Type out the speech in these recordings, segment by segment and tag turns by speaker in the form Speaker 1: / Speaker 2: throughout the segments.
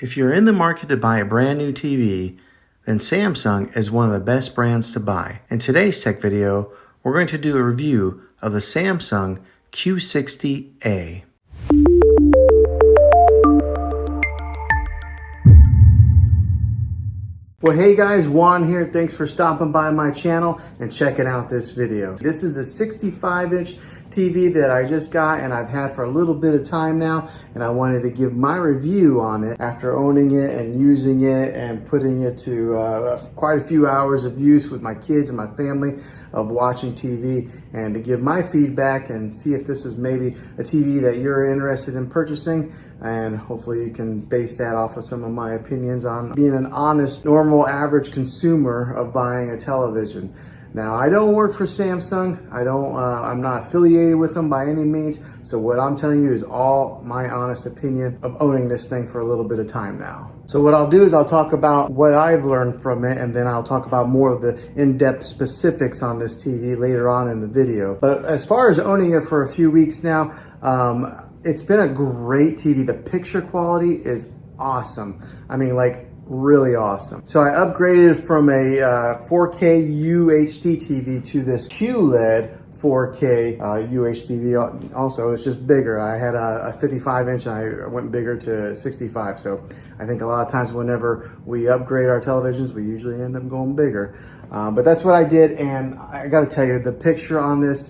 Speaker 1: If you're in the market to buy a brand new TV, then Samsung is one of the best brands to buy. In today's tech video, we're going to do a review of the Samsung Q60A. Well, hey guys, Juan here. Thanks for stopping by my channel and checking out this video. This is the 65-inch TV that I just got and I've had for a little bit of time now, and I wanted to give my review on it after owning it and using it and putting it to quite a few hours of use with my kids and my family of watching TV, and to give my feedback and see if this is maybe a TV that you're interested in purchasing, and hopefully you can base that off of some of my opinions on being an honest, normal, average consumer of buying a television. Now, I don't work for Samsung. I'm not affiliated with them by any means. So what I'm telling you is all my honest opinion of owning this thing for a little bit of time now. So what I'll do is I'll talk about what I've learned from it, and then I'll talk about more of the in-depth specifics on this TV later on in the video. But as far as owning it for a few weeks now, it's been a great TV. The picture quality is awesome. I mean, like, really awesome. So I upgraded from a 4K UHD TV to this QLED 4K UHD. Also, it's just bigger. I had a 55-inch and I went bigger to 65. So I think a lot of times whenever we upgrade our televisions, we usually end up going bigger. But that's what I did, and I gotta tell you, the picture on this,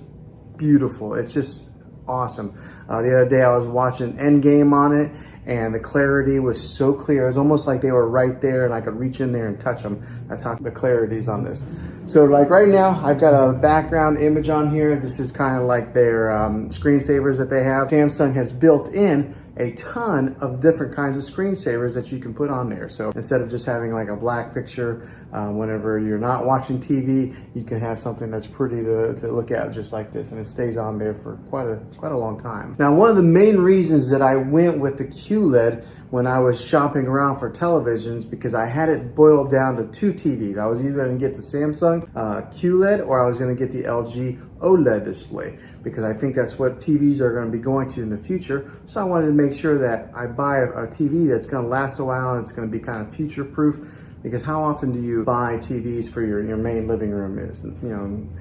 Speaker 1: beautiful. It's just awesome. The other day I was watching Endgame on it, and the clarity was so clear. It was almost like they were right there and I could reach in there and touch them. That's how the clarity is on this. So like right now, I've got a background image on here. This is kind of like their screensavers that they have. Samsung has built in a ton of different kinds of screensavers that you can put on there. So instead of just having like a black picture, whenever you're not watching TV, you can have something that's pretty to look at just like this, and it stays on there for quite a long time. Now, one of the main reasons that I went with the QLED when I was shopping around for televisions, because I had it boiled down to two TVs. I was either going to get the Samsung QLED or I was going to get the LG OLED display, because I think that's what TVs are going to be going to in the future. So I wanted to make sure that I buy a TV that's going to last a while and it's going to be kind of future proof, because how often do you buy TVs for your main living room? Is,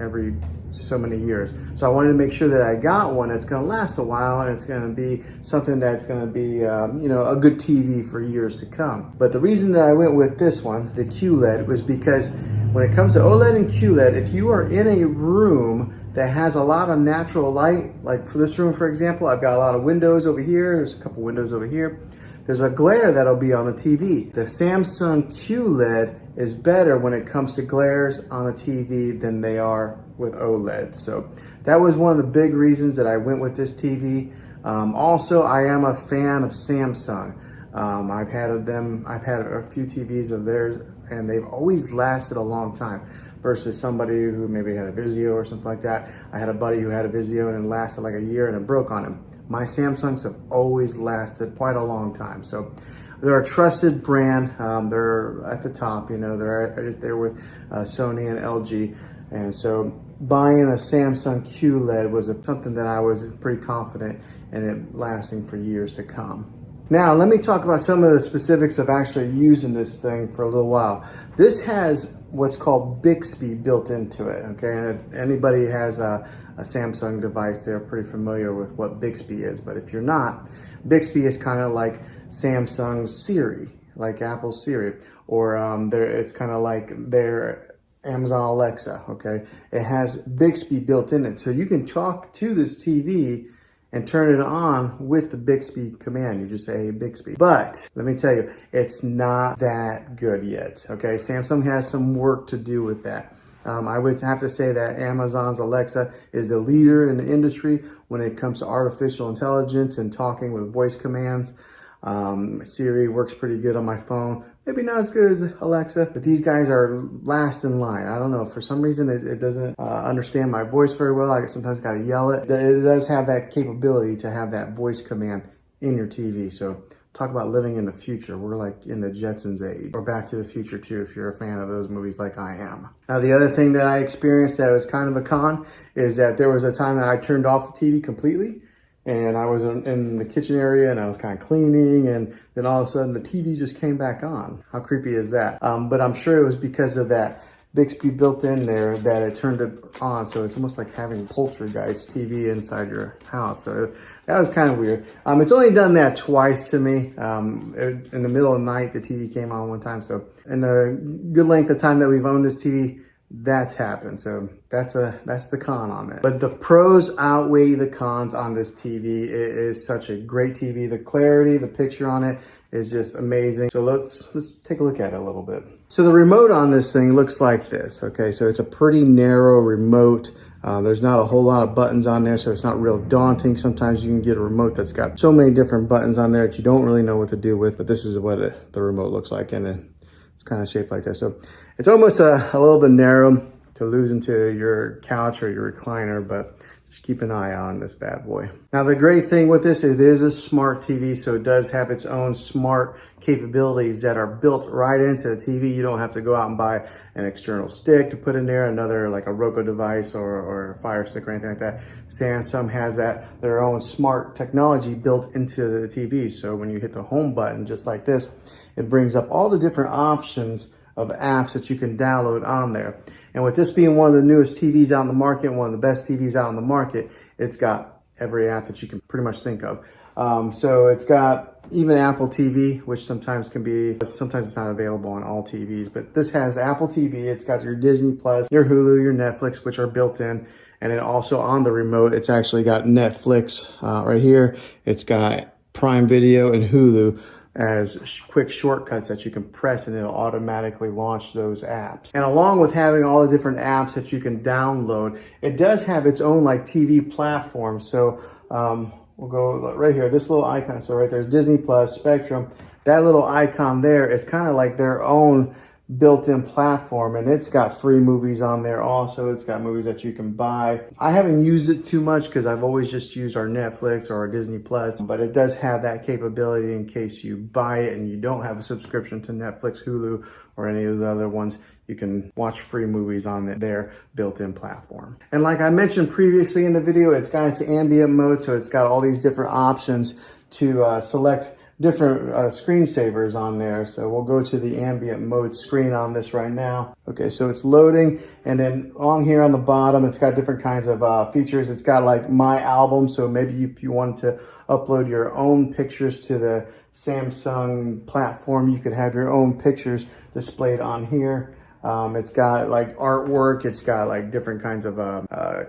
Speaker 1: every so many years. So I wanted to make sure that I got one that's going to last a while and it's going to be something that's going to be a good TV for years to come. But the reason that I went with this one, the QLED, was because when it comes to OLED and QLED, if you are in a room that has a lot of natural light, like for this room, for example, I've got a lot of windows over here, there's a couple windows over here, there's a glare that'll be on the TV. The Samsung QLED is better when it comes to glares on a TV than they are with OLED. So that was one of the big reasons that I went with this TV. Also, I am a fan of Samsung. I've had a few TVs of theirs, and they've always lasted a long time, versus somebody who maybe had a Vizio or something like that. I had a buddy who had a Vizio and it lasted like a year and it broke on him. My Samsungs have always lasted quite a long time. So they're a trusted brand. They're at the top, they're right there with Sony and LG. And so buying a Samsung QLED was something that I was pretty confident in it lasting for years to come. Now, let me talk about some of the specifics of actually using this thing for a little while. This has what's called Bixby built into it, okay? And anybody has a Samsung device, they're pretty familiar with what Bixby is. But if you're not, Bixby is kind of like Samsung's Siri, like Apple's Siri, or it's kind of like their Amazon Alexa, okay? It has Bixby built in it. So you can talk to this TV and turn it on with the Bixby command. You just say, hey, Bixby. But let me tell you, it's not that good yet, okay? Samsung has some work to do with that. I would have to say that Amazon's Alexa is the leader in the industry when it comes to artificial intelligence and talking with voice commands. Siri works pretty good on my phone. Maybe not as good as Alexa, but these guys are last in line. I don't know, for some reason it doesn't understand my voice very well. I sometimes gotta yell it. It does have that capability to have that voice command in your TV. So talk about living in the future. We're like in the Jetsons age, or Back to the Future too, if you're a fan of those movies like I am. Now, the other thing that I experienced that was kind of a con is that there was a time that I turned off the TV completely, and I was in the kitchen area and I was kind of cleaning, and then all of a sudden the TV just came back on. How creepy is that? But I'm sure it was because of that Bixby built in there that it turned it on. So it's almost like having Poltergeist TV inside your house. So that was kind of weird. It's only done that twice to me. In the middle of the night, the TV came on one time. So in the good length of time that we've owned this TV, that's happened. So that's the con on it. But the pros outweigh the cons on this TV. It is such a great TV. The clarity, the picture on it is just amazing. So let's take a look at it a little bit. So the remote on this thing looks like this. Okay, so it's a pretty narrow remote. There's not a whole lot of buttons on there, so it's not real daunting. Sometimes you can get a remote that's got so many different buttons on there that you don't really know what to do with, but this is what the remote looks like, and it's kind of shaped like that. So it's almost a little bit narrow to lose into your couch or your recliner, but just keep an eye on this bad boy. Now, the great thing with this, it is a smart TV, so it does have its own smart capabilities that are built right into the TV. You don't have to go out and buy an external stick to put in there, another like a Roku device or a Fire Stick or anything like that. Samsung has their own smart technology built into the TV. So when you hit the home button, just like this, it brings up all the different options of apps that you can download on there. And with this being one of the newest TVs out in the market, one of the best TVs out in the market, it's got every app that you can pretty much think of. So it's got even Apple TV, which sometimes it's not available on all TVs, but this has Apple TV. It's got your Disney Plus, your Hulu, your Netflix, which are built in. And then also on the remote, it's actually got Netflix right here. It's got Prime Video and Hulu as quick shortcuts that you can press, and it'll automatically launch those apps. And along with having all the different apps that you can download, it does have its own like TV platform. So we'll go right here, this little icon. So right there's Disney Plus, Spectrum. That little icon there is kind of like their own built-in platform, and it's got free movies on there also. It's got movies that you can buy. I haven't used it too much because I've always just used our Netflix or our Disney Plus, but it does have that capability in case you buy it and you don't have a subscription to Netflix, Hulu, or any of the other ones. You can watch free movies on their built-in platform. And like I mentioned previously in the video, it's got its ambient mode, so it's got all these different options to select different screensavers on there. So we'll go to the ambient mode screen on this right now. Okay, so it's loading, and then on here on the bottom, it's got different kinds of features. It's got like My Album, so maybe if you wanted to upload your own pictures to the Samsung platform, you could have your own pictures displayed on here. It's got like artwork. It's got like different kinds of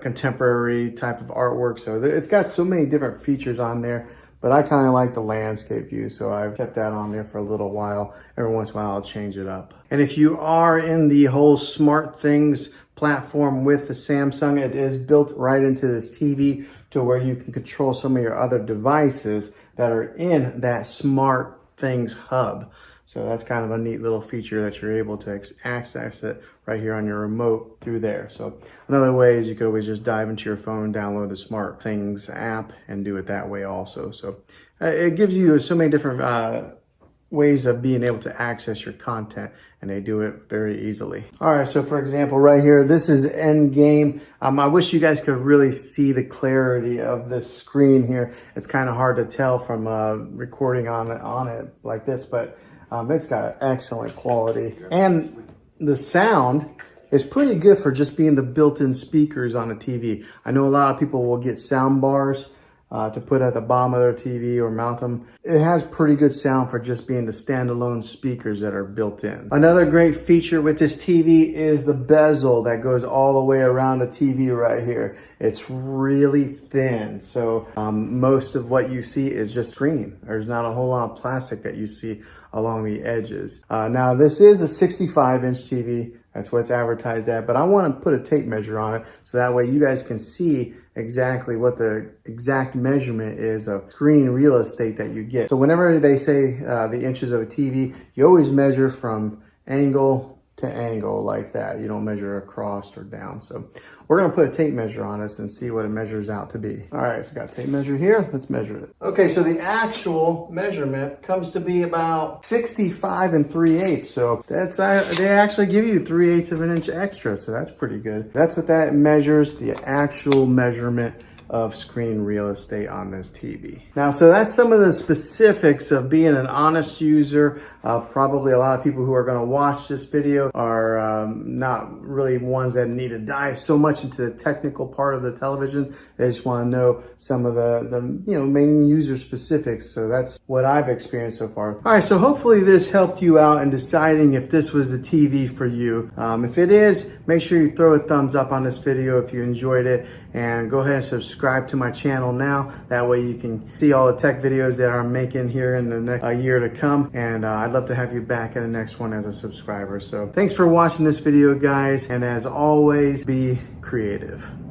Speaker 1: contemporary type of artwork. So it's got so many different features on there. But I kind of like the landscape view, so I've kept that on there for a little while. Every once in a while, I'll change it up. And if you are in the whole smart things platform with the Samsung, it is built right into this TV to where you can control some of your other devices that are in that smart things hub. So that's kind of a neat little feature that you're able to access it right here on your remote through there. So another way is you could always just dive into your phone, download the Smart Things app, and do it that way also. So it gives you so many different ways of being able to access your content, and they do it very easily. All right, so for example, right here, this is Endgame. I wish you guys could really see the clarity of this screen here. It's kind of hard to tell from recording on it like this, but it's got excellent quality, and the sound is pretty good for just being the built-in speakers on a TV. I know a lot of people will get sound bars to put at the bottom of their TV or mount them. It has pretty good sound for just being the standalone speakers that are built in. Another great feature with this TV is the bezel that goes all the way around the TV right here. It's really thin, so most of what you see is just screen. There's not a whole lot of plastic that you see along the edges. Now this is a 65-inch TV. That's what it's advertised at, but I want to put a tape measure on it so that way you guys can see exactly what the exact measurement is of screen real estate that you get. So whenever they say the inches of a TV, you always measure from angle to angle like that. You don't measure across or down. So we're gonna put a tape measure on this and see what it measures out to be. All right, so got a tape measure here. Let's measure it. Okay, so the actual measurement comes to be about 65 3/8. So that's they actually give you 3/8 of an inch extra. So that's pretty good. That's what that measures, the actual measurement of screen real estate on this TV. Now, so that's some of the specifics of being an honest user. Probably a lot of people who are going to watch this video are not really ones that need to dive so much into the technical part of the television. They just want to know some of the main user specifics. So that's what I've experienced so far. All right, so hopefully this helped you out in deciding if this was the TV for you. If it is, make sure you throw a thumbs up on this video if you enjoyed it, and go ahead and subscribe to my channel now. That way you can see all the tech videos that I'm making here in the next year to come. And I'd love to have you back in the next one as a subscriber. So thanks for watching this video, guys. And as always, be creative.